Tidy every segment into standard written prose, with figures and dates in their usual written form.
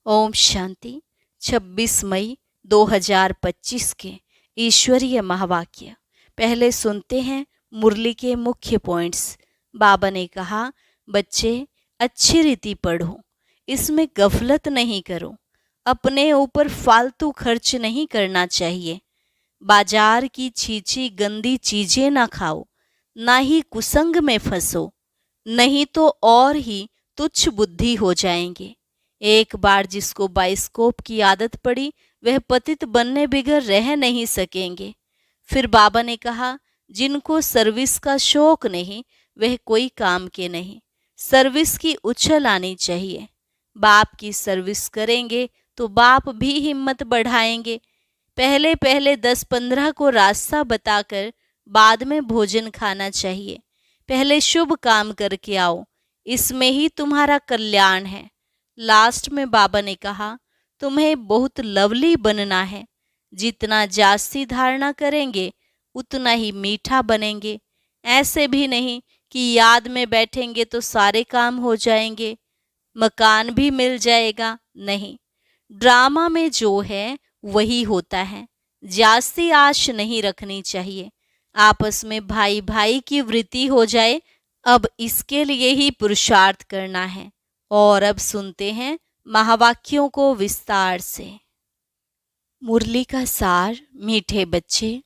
ओम शांति। 26 मई 2025 के ईश्वरीय महावाक्य। पहले सुनते हैं मुरली के मुख्य पॉइंट्स। बाबा ने कहा, बच्चे अच्छी रीति पढ़ो, इसमें गफलत नहीं करो, अपने ऊपर फालतू खर्च नहीं करना चाहिए, बाजार की छीछी गंदी चीजें ना खाओ, ना ही कुसंग में फंसो, नहीं तो और ही तुच्छ बुद्धि हो जाएंगे। एक बार जिसको बाइस्कोप की आदत पड़ी वह पतित बनने बिगर रह नहीं सकेंगे। फिर बाबा ने कहा, जिनको सर्विस का शौक नहीं वह कोई काम के नहीं। सर्विस की उछल आनी चाहिए। बाप की सर्विस करेंगे तो बाप भी हिम्मत बढ़ाएंगे। पहले पहले 10-15 को रास्ता बताकर बाद में भोजन खाना चाहिए। पहले शुभ काम करके आओ, इसमें ही तुम्हारा कल्याण है। लास्ट में बाबा ने कहा, तुम्हें बहुत लवली बनना है। जितना जास्ती धारणा करेंगे उतना ही मीठा बनेंगे। ऐसे भी नहीं कि याद में बैठेंगे तो सारे काम हो जाएंगे, मकान भी मिल जाएगा। नहीं, ड्रामा में जो है वही होता है। जास्ती आश नहीं रखनी चाहिए। आपस में भाई भाई की वृत्ति हो जाए, अब इसके लिए ही पुरुषार्थ करना है। और अब सुनते हैं महावाक्यों को विस्तार से। मुरली का सार। मीठे बच्चे,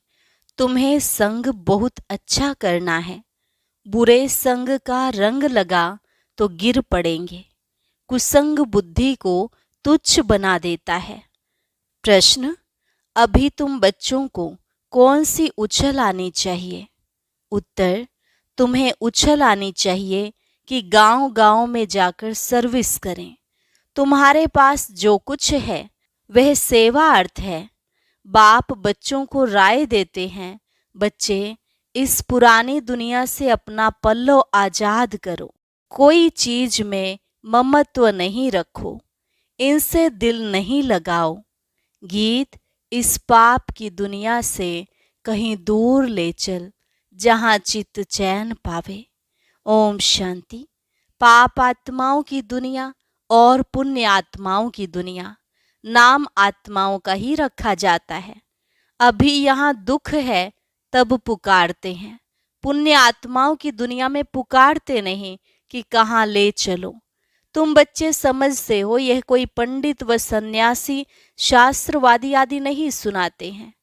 तुम्हें संग बहुत अच्छा करना है। बुरे संग का रंग लगा तो गिर पड़ेंगे। कुसंग बुद्धि को तुच्छ बना देता है। प्रश्न, अभी तुम बच्चों को कौन सी उछल आनी चाहिए? उत्तर, तुम्हें उछल आनी चाहिए कि गांव गांव में जाकर सर्विस करें। तुम्हारे पास जो कुछ है वह सेवा अर्थ है। बाप बच्चों को राय देते हैं, बच्चे इस पुरानी दुनिया से अपना पल्लो आजाद करो। कोई चीज में ममत्व नहीं रखो, इनसे दिल नहीं लगाओ। गीत, इस पाप की दुनिया से कहीं दूर ले चल, जहां चित्त चैन पावे। ओम शांति। पाप आत्माओं की दुनिया और पुण्य आत्माओं की दुनिया, नाम आत्माओं का ही रखा जाता है। अभी यहाँ दुख है तब पुकारते हैं। पुण्य आत्माओं की दुनिया में पुकारते नहीं कि कहाँ ले चलो। तुम बच्चे समझते हो, यह कोई पंडित व सन्यासी शास्त्रवादी आदि नहीं सुनाते हैं।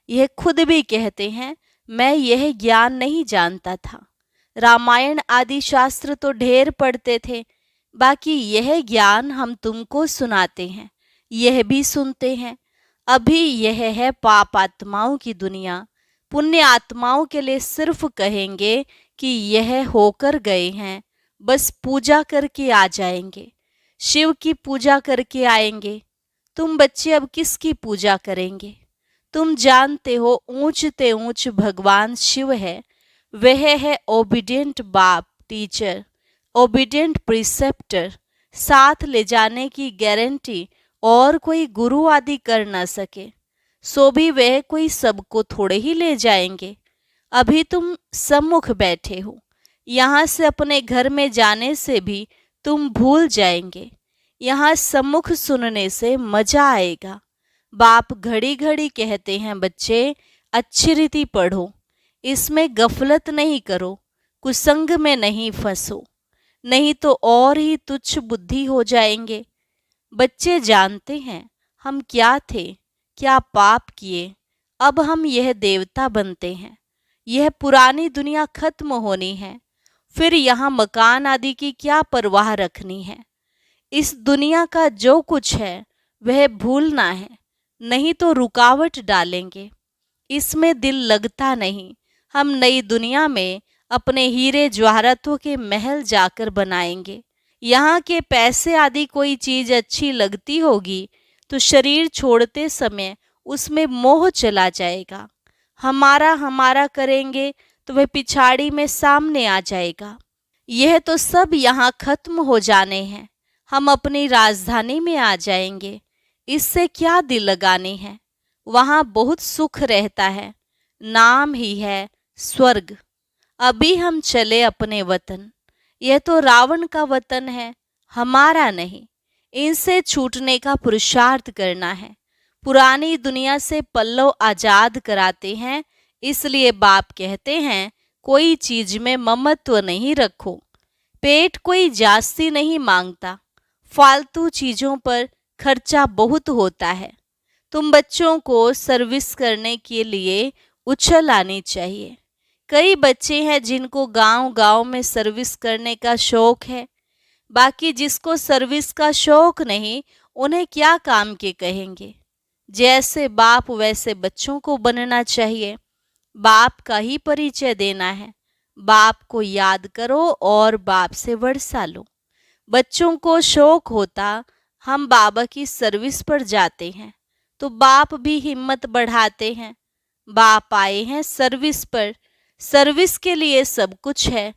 यह खुद भी कहते हैं, मैं यह ज्ञान नहीं जानता था। रामायण आदि शास्त्र तो ढेर पढ़ते थे, बाकी यह ज्ञान हम तुमको सुनाते हैं, यह भी सुनते हैं। अभी यह है पाप आत्माओं की दुनिया। पुण्य आत्माओं के लिए सिर्फ कहेंगे कि यह होकर गए हैं, बस पूजा करके आ जाएंगे, शिव की पूजा करके आएंगे। तुम बच्चे अब किसकी पूजा करेंगे? तुम जानते हो ऊंचते ऊंच भगवान शिव है। वह है ओबीडियंट बाप टीचर, ओबीडियंट प्रिसेप्टर। साथ ले जाने की गारंटी और कोई गुरु आदि कर न सके, सो भी वह कोई सबको थोड़े ही ले जाएंगे। अभी तुम सम्मुख बैठे हो, यहाँ से अपने घर में जाने से भी तुम भूल जाएंगे। यहाँ सम्मुख सुनने से मजा आएगा। बाप घड़ी घड़ी कहते हैं, बच्चे अच्छी रीति पढ़ो, इसमें गफलत नहीं करो, कुसंग में नहीं फंसो, नहीं तो और ही तुच्छ बुद्धि हो जाएंगे। बच्चे जानते हैं हम क्या थे, क्या पाप किए, अब हम यह देवता बनते हैं। यह पुरानी दुनिया खत्म होनी है, फिर यहाँ मकान आदि की क्या परवाह रखनी है। इस दुनिया का जो कुछ है वह भूलना है, नहीं तो रुकावट डालेंगे। इसमें दिल लगता नहीं। हम नई दुनिया में अपने हीरे जवाहरातों के महल जाकर बनाएंगे। यहाँ के पैसे आदि कोई चीज अच्छी लगती होगी तो शरीर छोड़ते समय उसमें मोह चला जाएगा। हमारा हमारा करेंगे तो वह पिछाड़ी में सामने आ जाएगा। यह तो सब यहाँ खत्म हो जाने हैं। हम अपनी राजधानी में आ जाएंगे, इससे क्या दिल लगाने हैं। वहाँ बहुत सुख रहता है, नाम ही है स्वर्ग। अभी हम चले अपने वतन। यह तो रावण का वतन है, हमारा नहीं। इनसे छूटने का पुरुषार्थ करना है। पुरानी दुनिया से पल्लव आजाद कराते हैं, इसलिए बाप कहते हैं कोई चीज में ममत्व नहीं रखो। पेट कोई जास्ती नहीं मांगता, फालतू चीजों पर खर्चा बहुत होता है। तुम बच्चों को सर्विस करने के लिए उछल आनी चाहिए। कई बच्चे हैं जिनको गांव-गांव में सर्विस करने का शौक है। बाकी जिसको सर्विस का शौक नहीं, उन्हें क्या काम के कहेंगे। जैसे बाप वैसे बच्चों को बनना चाहिए। बाप का ही परिचय देना है। बाप को याद करो और बाप से वर्षा लो। बच्चों को शौक होता हम बाबा की सर्विस पर जाते हैं, तो बाप भी हिम्मत बढ़ाते हैं। बाप आए हैं सर्विस पर, सर्विस के लिए सब कुछ है।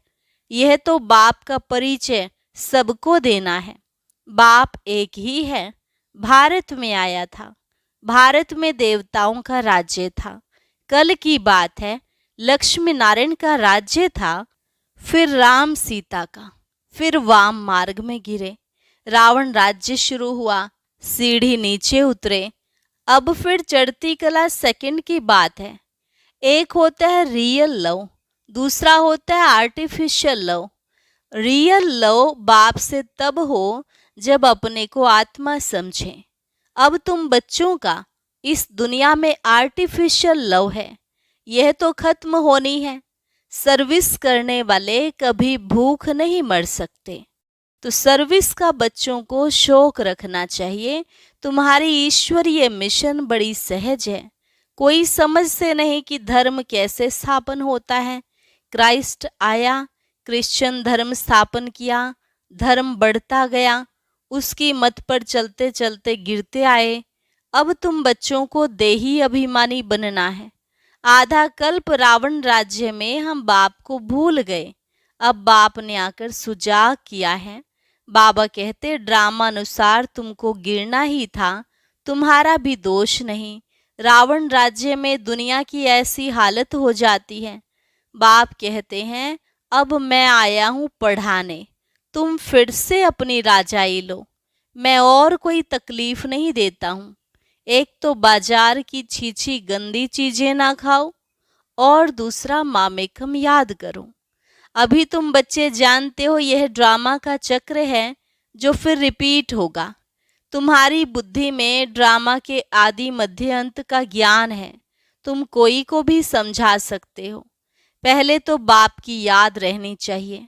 यह तो बाप का परिचय सबको देना है। बाप एक ही है। भारत में आया था। भारत में देवताओं का राज्य था। कल की बात है, लक्ष्मी नारायण का राज्य था, फिर राम सीता का, फिर वाम मार्ग में गिरे, रावण राज्य शुरू हुआ, सीढ़ी नीचे उतरे, अब फिर चढ़ती कला सेकंड की बात है। एक होता है रियल लव, दूसरा होता है आर्टिफिशियल लव। रियल लव बाप से तब हो जब अपने को आत्मा समझें। अब तुम बच्चों का इस दुनिया में आर्टिफिशियल लव है, यह तो खत्म होनी है। सर्विस करने वाले कभी भूख नहीं मर सकते। तो सर्विस का बच्चों को शौक रखना चाहिए। तुम्हारी ईश्वरीय मिशन बड़ी सहज है। कोई समझते नहीं कि धर्म कैसे स्थापन होता है। क्राइस्ट आया, क्रिश्चियन धर्म स्थापन किया, धर्म बढ़ता गया, उसकी मत पर चलते चलते गिरते आए। अब तुम बच्चों को देही अभिमानी बनना है। आधा कल्प रावण राज्य में हम बाप को भूल गए। अब बाप ने आकर सुजाग किया है। बाबा कहते ड्रामा अनुसार तुमको गिरना ही था, तुम्हारा भी दोष नहीं। रावण राज्य में दुनिया की ऐसी हालत हो जाती है। बाप कहते हैं अब मैं आया हूँ पढ़ाने, तुम फिर से अपनी राजाई लो। मैं और कोई तकलीफ नहीं देता हूँ। एक तो बाजार की छीछी गंदी चीजें ना खाओ, और दूसरा मामेकम याद करो। अभी तुम बच्चे जानते हो यह ड्रामा का चक्र है जो फिर रिपीट होगा। तुम्हारी बुद्धि में ड्रामा के आदि मध्य अंत का ज्ञान है। तुम कोई को भी समझा सकते हो। पहले तो बाप की याद रहनी चाहिए।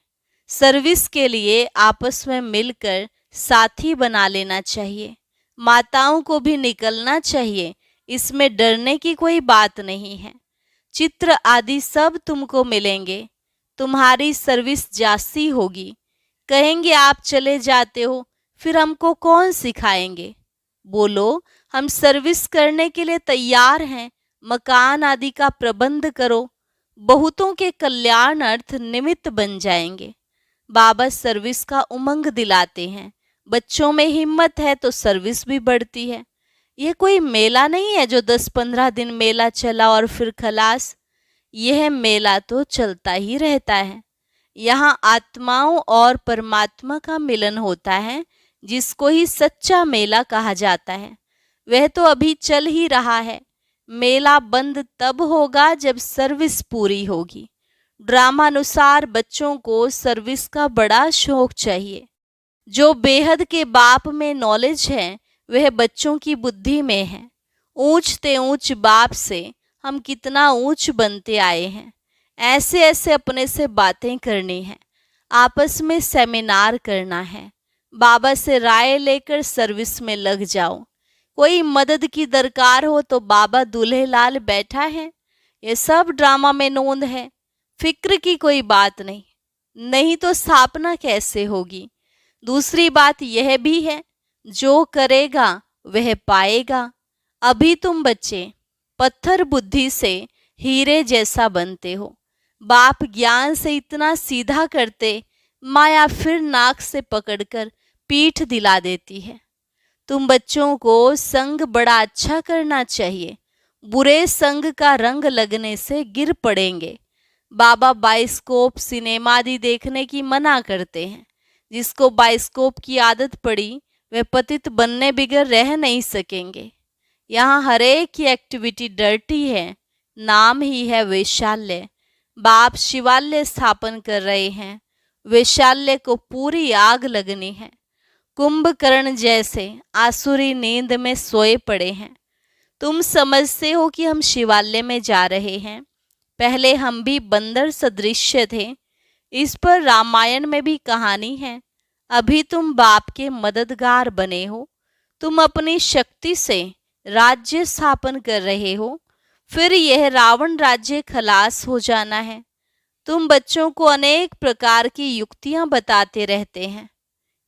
सर्विस के लिए आपस में मिलकर साथी बना लेना चाहिए। माताओं को भी निकलना चाहिए, इसमें डरने की कोई बात नहीं है। चित्र आदि सब तुमको मिलेंगे। तुम्हारी सर्विस जास्ती होगी। कहेंगे आप चले जाते हो, फिर हमको कौन सिखाएंगे। बोलो हम सर्विस करने के लिए तैयार हैं। मकान आदि का प्रबंध करो। बहुतों के कल्याण अर्थ निमित्त बन जाएंगे। बाबा सर्विस का उमंग दिलाते हैं। बच्चों में हिम्मत है तो सर्विस भी बढ़ती है। यह कोई मेला नहीं है जो 10-15 दिन मेला चला और फिर खलास। यह मेला तो चलता ही रहता है। यहाँ आत्माओं और परमात्मा का मिलन होता है, जिसको ही सच्चा मेला कहा जाता है। वह तो अभी चल ही रहा है। मेला बंद तब होगा जब सर्विस पूरी होगी। ड्रामानुसार बच्चों को सर्विस का बड़ा शौक चाहिए। जो बेहद के बाप में नॉलेज है, वह बच्चों की बुद्धि में है। ऊंचते ऊंच बाप से हम कितना ऊंच बनते आए हैं। ऐसे ऐसे अपने से बातें करनी है, आपस में सेमिनार करना है। बाबा से राय लेकर सर्विस में लग जाओ। कोई मदद की दरकार हो तो बाबा दूल्हे लाल बैठा है। ये सब ड्रामा में नोंद है। फिक्र की कोई बात नहीं, नहीं तो स्थापना कैसे होगी। दूसरी बात यह भी है, जो करेगा वह पाएगा। अभी तुम बच्चे पत्थर बुद्धि से हीरे जैसा बनते हो। बाप ज्ञान से इतना सीधा करते, माया फिर नाक से पकड़कर पीठ दिला देती है। तुम बच्चों को संग बड़ा अच्छा करना चाहिए। बुरे संग का रंग लगने से गिर पड़ेंगे। बाबा बाइस्कोप सिनेमा आदि देखने की मना करते हैं। जिसको बाइस्कोप की आदत पड़ी वे पतित बनने बिगर रह नहीं सकेंगे। यहाँ हर एक की एक्टिविटी डर्टी है, नाम ही है वैशाल्य। बाप शिवालय स्थापन कर रहे हैं, वैशाल्य को पूरी आग लगनी है। कुंभकर्ण जैसे आसुरी नींद में सोए पड़े हैं। तुम समझते हो कि हम शिवालय में जा रहे हैं। पहले हम भी बंदर सदृश्य थे। इस पर रामायण में भी कहानी है। अभी तुम बाप के मददगार बने हो। तुम अपनी शक्ति से राज्य स्थापन कर रहे हो, फिर यह रावण राज्य खलास हो जाना है। तुम बच्चों को अनेक प्रकार की युक्तियां बताते रहते हैं।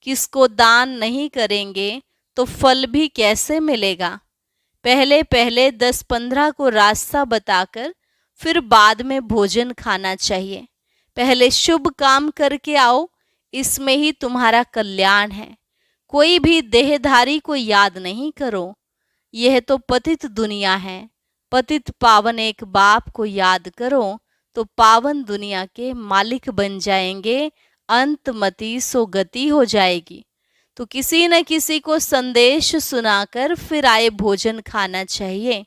किसको दान नहीं करेंगे तो फल भी कैसे मिलेगा। पहले पहले 10-15 को रास्ता बताकर फिर बाद में भोजन खाना चाहिए। पहले शुभ काम करके आओ, इसमें ही तुम्हारा कल्याण है। कोई भी देहधारी को याद नहीं करो। यह तो पतित दुनिया है। पतित पावन एक बाप को याद करो तो पावन दुनिया के मालिक बन जाएंगे। अंतमति सो गति हो जाएगी। तो किसी न किसी को संदेश सुनाकर फिर आए भोजन खाना चाहिए।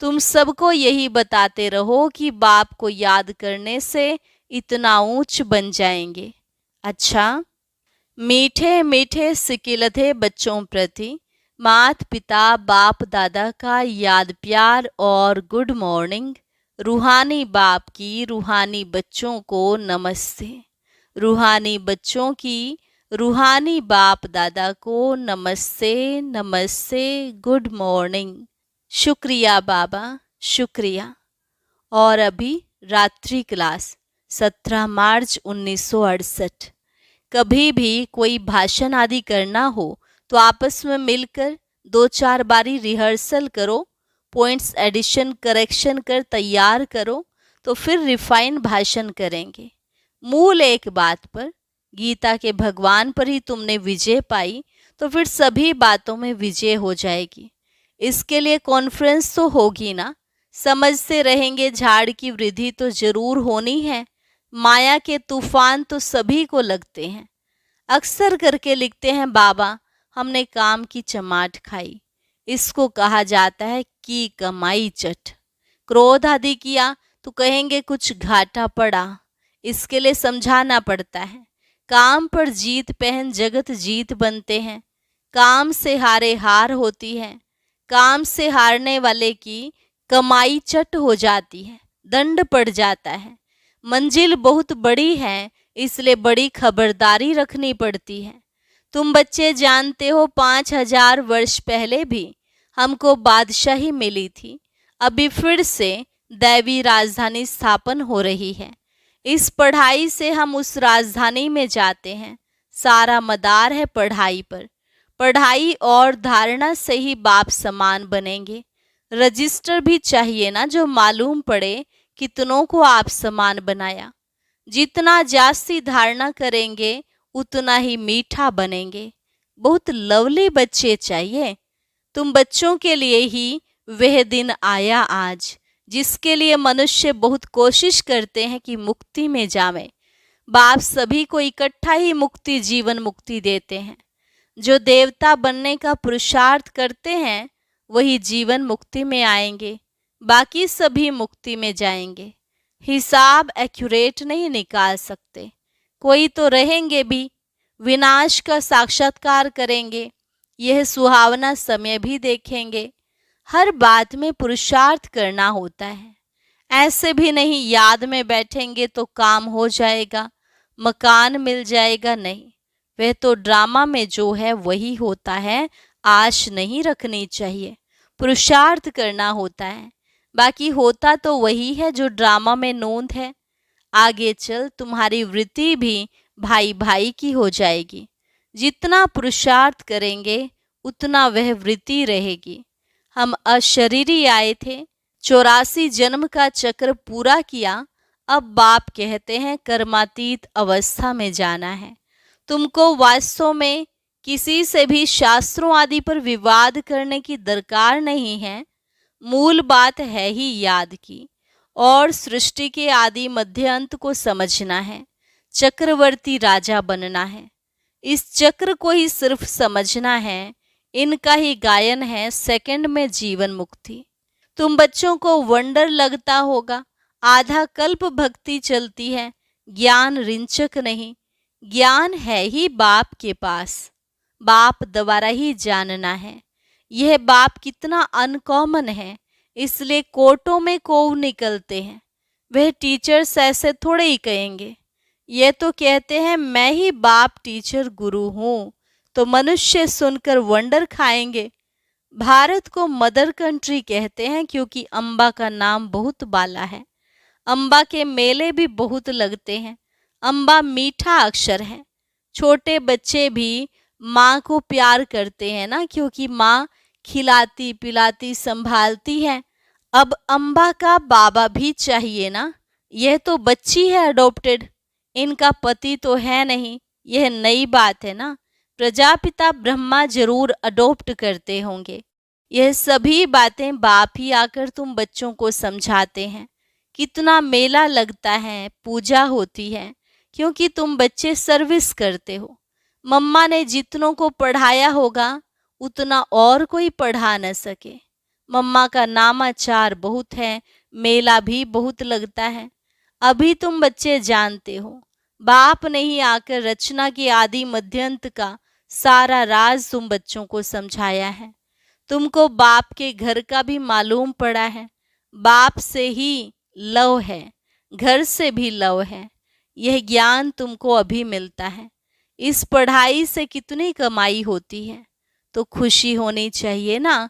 तुम सबको यही बताते रहो कि बाप को याद करने से इतना ऊंच बन जाएंगे। अच्छा, मीठे मीठे सिकिलधे बच्चों प्रति माता पिता बाप दादा का याद प्यार और गुड मॉर्निंग। रूहानी बाप की रूहानी बच्चों को नमस्ते। रूहानी बच्चों की रूहानी बाप दादा को नमस्ते नमस्ते, गुड मॉर्निंग। शुक्रिया बाबा, शुक्रिया। और अभी रात्रि क्लास 17 मार्च 1968। कभी भी कोई भाषण आदि करना हो तो आपस में मिलकर 2-4 बारी रिहर्सल करो, पॉइंट्स एडिशन करेक्शन कर तैयार करो, तो फिर रिफाइन भाषण करेंगे। मूल एक बात पर, गीता के भगवान पर ही तुमने विजय पाई तो फिर सभी बातों में विजय हो जाएगी। इसके लिए कॉन्फ्रेंस तो होगी ना। समझते रहेंगे झाड़ की वृद्धि तो जरूर होनी है। माया के तूफान तो सभी को लगते हैं। अक्सर करके लिखते हैं बाबा हमने काम की चमाट खाई। इसको कहा जाता है की कमाई चट। क्रोध आदि किया तो कहेंगे कुछ घाटा पड़ा। इसके लिए समझाना पड़ता है। काम पर जीत पहन जगत जीत बनते हैं। काम से हारे हार होती है। काम से हारने वाले की कमाई चट हो जाती है, दंड पड़ जाता है। मंजिल बहुत बड़ी है, इसलिए बड़ी खबरदारी रखनी पड़ती है। तुम बच्चे जानते हो 5000 वर्ष पहले भी हमको बादशाही मिली थी। अभी फिर से दैवी राजधानी स्थापन हो रही है। इस पढ़ाई से हम उस राजधानी में जाते हैं। सारा मदार है पढ़ाई पर। पढ़ाई और धारणा से ही बाप समान बनेंगे। रजिस्टर भी चाहिए ना, जो मालूम पड़े कितनों को आप समान बनाया। जितना जास्ती धारणा करेंगे उतना ही मीठा बनेंगे। बहुत लवली बच्चे चाहिए। तुम बच्चों के लिए ही वह दिन आया आज, जिसके लिए मनुष्य बहुत कोशिश करते हैं कि मुक्ति में जावें। बाप सभी को इकट्ठा ही मुक्ति जीवन मुक्ति देते हैं। जो देवता बनने का पुरुषार्थ करते हैं वही जीवन मुक्ति में आएंगे, बाकी सभी मुक्ति में जाएंगे। हिसाब एक्यूरेट नहीं निकाल सकते। कोई तो रहेंगे भी, विनाश का साक्षात्कार करेंगे। यह सुहावना समय भी देखेंगे। हर बात में पुरुषार्थ करना होता है। ऐसे भी नहीं याद में बैठेंगे तो काम हो जाएगा, मकान मिल जाएगा, नहीं। वह तो ड्रामा में जो है वही होता है। आश नहीं रखनी चाहिए, पुरुषार्थ करना होता है। बाकी होता तो वही है जो ड्रामा में नोंद है। आगे चल तुम्हारी वृत्ति भी भाई भाई की हो जाएगी। जितना पुरुषार्थ करेंगे उतना वह वृत्ति रहेगी। हम अशरीरी आए थे, 84 जन्म का चक्र पूरा किया। अब बाप कहते हैं कर्मातीत अवस्था में जाना है। तुमको वास्तव में किसी से भी शास्त्रों आदि पर विवाद करने की दरकार नहीं है। मूल बात है ही याद की, और सृष्टि के आदि मध्य अंत को समझना है। चक्रवर्ती राजा बनना है। इस चक्र को ही सिर्फ समझना है, इनका ही गायन है सेकंड में जीवन मुक्ति। तुम बच्चों को वंडर लगता होगा, आधा कल्प भक्ति चलती है, ज्ञान रिंचक नहीं, ज्ञान है ही बाप के पास, बाप द्वारा ही जानना है। यह बाप कितना अनकॉमन है, इसलिए कोर्टों में कोव निकलते हैं। वह टीचर्स ऐसे थोड़े ही कहेंगे, ये तो कहते हैं मैं ही बाप टीचर गुरु हूँ, तो मनुष्य सुनकर वंडर खाएंगे। भारत को मदर कंट्री कहते हैं क्योंकि अम्बा का नाम बहुत बाला है। अम्बा के मेले भी बहुत लगते हैं। अम्बा मीठा अक्षर है। छोटे बच्चे भी माँ को प्यार करते हैं ना, क्योंकि माँ खिलाती पिलाती संभालती है। अब अम्बा का बाबा भी चाहिए ना, यह तो बच्ची है अडॉप्टेड, इनका पति तो है नहीं, यह नई बात है ना। प्रजापिता ब्रह्मा जरूर अडॉप्ट करते होंगे। यह सभी बातें बाप ही आकर तुम बच्चों को समझाते हैं। कितना मेला लगता है, पूजा होती है, क्योंकि तुम बच्चे सर्विस करते हो। मम्मा ने जितनों को पढ़ाया होगा उतना और कोई पढ़ा न सके। मम्मा का नामाचार बहुत है, मेला भी बहुत लगता है। अभी तुम बच्चे जानते हो, बाप ने ही आकर रचना के आदि मध्यंत का सारा राज तुम बच्चों को समझाया है। तुमको बाप के घर का भी मालूम पड़ा है। बाप से ही लव है, घर से भी लव है। यह ज्ञान तुमको अभी मिलता है। इस पढ़ाई से कितनी कमाई होती है, तो खुशी होनी चाहिए ना।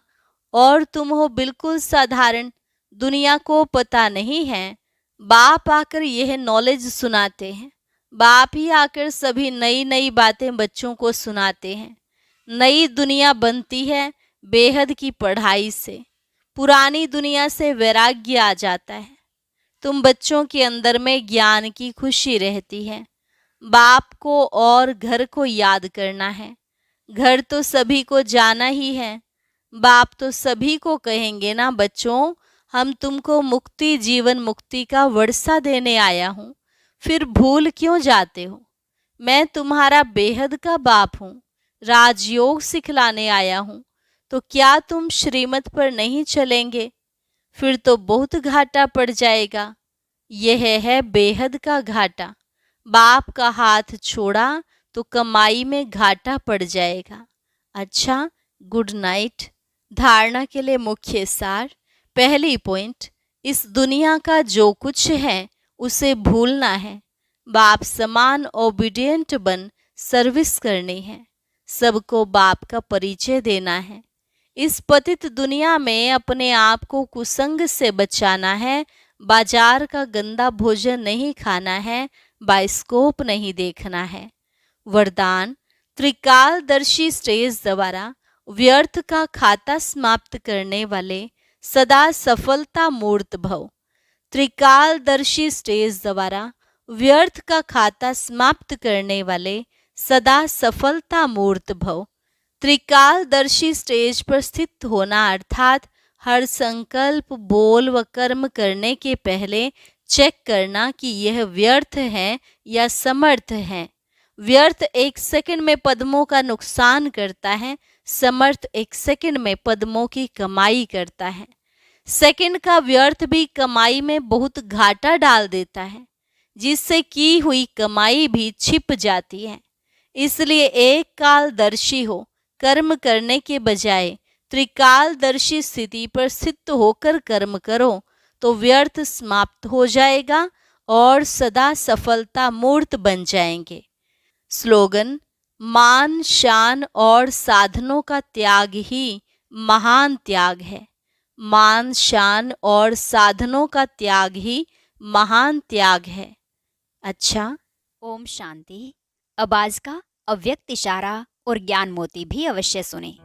और तुम हो बिल्कुल साधारण, दुनिया को पता नहीं है। बाप आकर यह नॉलेज सुनाते हैं। बाप ही आकर सभी नई नई बातें बच्चों को सुनाते हैं। नई दुनिया बनती है बेहद की पढ़ाई से। पुरानी दुनिया से वैराग्य आ जाता है। तुम बच्चों के अंदर में ज्ञान की खुशी रहती है। बाप को और घर को याद करना है। घर तो सभी को जाना ही है। बाप तो सभी को कहेंगे ना, बच्चों हम तुमको मुक्ति जीवन मुक्ति का वर्षा देने आया हूँ, फिर भूल क्यों जाते हो। मैं तुम्हारा बेहद का बाप हूँ, राजयोग सिखलाने आया हूँ, तो क्या तुम श्रीमत पर नहीं चलेंगे, फिर तो बहुत घाटा पड़ जाएगा। यह है बेहद का घाटा। बाप का हाथ छोड़ा तो कमाई में घाटा पड़ जाएगा। अच्छा, गुड नाइट। धारणा के लिए मुख्य सार। पहली पॉइंट, इस दुनिया का जो कुछ है उसे भूलना है। बाप समान ओबीडियंट बन सर्विस करनी है। सबको बाप का परिचय देना है। इस पतित दुनिया में अपने आप को कुसंग से बचाना है। बाजार का गंदा भोजन नहीं खाना है, बाइस्कोप नहीं देखना है। वरदान, त्रिकालदर्शी स्टेज द्वारा व्यर्थ का खाता समाप्त करने वाले सदा सफलता मूर्त भव। त्रिकालदर्शी स्टेज द्वारा व्यर्थ का खाता समाप्त करने वाले सदा सफलता मूर्त भव। त्रिकालदर्शी स्टेज पर स्थित होना अर्थात हर संकल्प, बोल व कर्म करने के पहले चेक करना कि यह व्यर्थ है या समर्थ है। व्यर्थ 1 सेकंड में पद्मों का नुकसान करता है, समर्थ 1 सेकंड में पद्मों की कमाई करता है। सेकंड का व्यर्थ भी कमाई में बहुत घाटा डाल देता है, जिससे की हुई कमाई भी छिप जाती है। इसलिए एक कालदर्शी हो, कर्म करने के बजाय त्रिकालदर्शी स्थिति पर स्थित होकर कर्म करो, तो व्यर्थ समाप्त हो जाएगा और सदा सफलता मूर्त बन जाएंगे। स्लोगन, मान शान और साधनों का त्याग ही महान त्याग है। मान शान और साधनों का त्याग ही महान त्याग है। अच्छा, ओम शांति। अब आज का अव्यक्त इशारा और ज्ञान मोती भी अवश्य सुने।